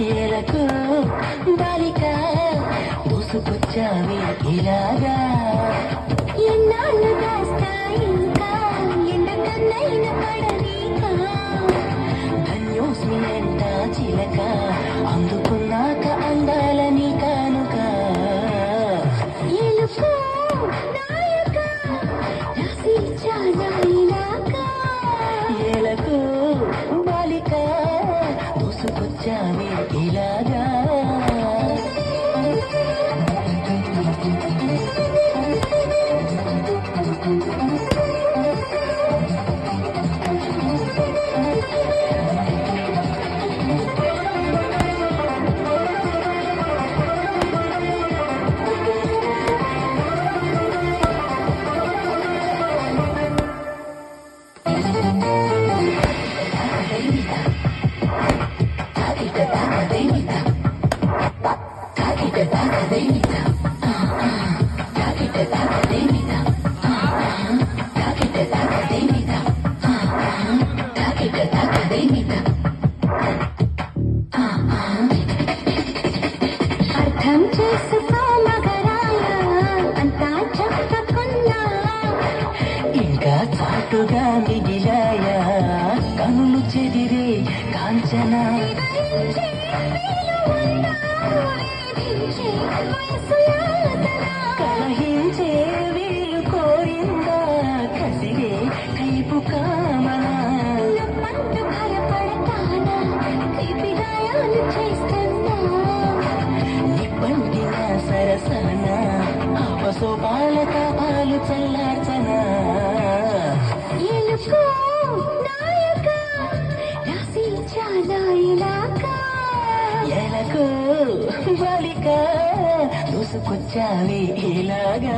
ఏలకు బాలిక మూసుకొచ్చావి ఇలాగా ఎన్నాళ్ళు దాస్తా ఇంకా ఎండకన్నైన పడనీకా ధన్యోస్మి ఎంట చిలక అందుకున్నాక అందాలని కానుక ఏలుకో నాయక రాసి చాలా ఇలాగా ఏలకు బాలిక మూసుకొచ్చావి ఇలాగా అర్థం చేసుకో మగరాయ అంతా చెప్పకున్నా ఇంకా చాటుగా మిగిలాయా కనులు చెదిరే కాంచన కలహించే వీలు కోరిందా కసిరే కైపు కామనా నమ్మంటూ భయపడతానా తీపి గాయాలు చేస్తున్నా నిప్పంటిన సరసన ఆపసోపాల తాపాలు చల్లార్చనా ఏలుకో నాయక రాసి చాలా ఇలాగా ఎలకు బాలిక దూసుకొచ్చావి ఇలాగా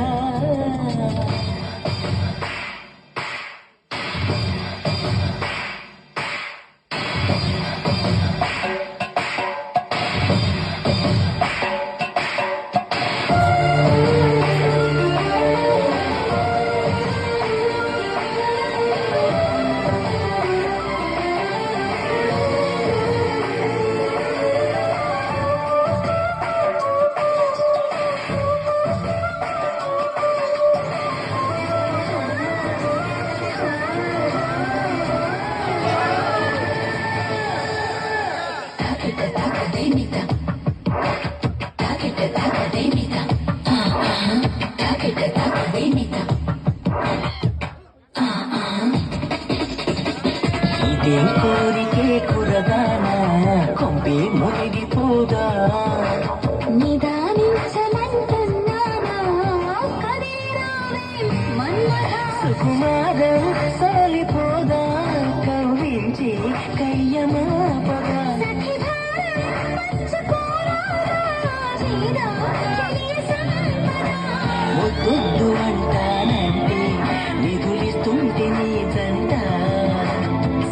ఇదేం కోరికే కురగానా కొంపే మునిగిపోదా నిదానించమంటున్నానా కదీరావే మన్మథ సుకుమారం సాలిపోదా కవ్వించి కయ్యమాపగా సఖిధారం పంచుకోరాదా జీరా చెలియ సంపద ముద్దు అంటానంటే నిధులిస్తుంటే నీ జంట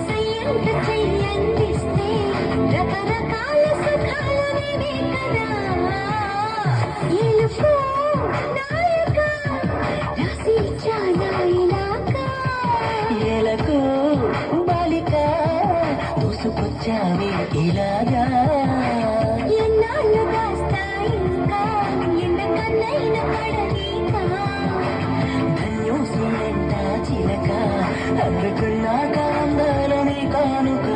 సయ్యంత చెయ్యందిస్తే రకరకాల సుఖాలనే కదా ఏలుకో నాయక రాసి చాలా ఇలాగా ఎలకు బాలిక దూసుకొచ్చావి ఇలాగా ఎన్నాళ్ళు దాస్తా ఇంకా ఎండకన్నైన పడనీకా ధన్యోస్మి ఎంట చిలక అందుకున్నాక అందాలని కానుక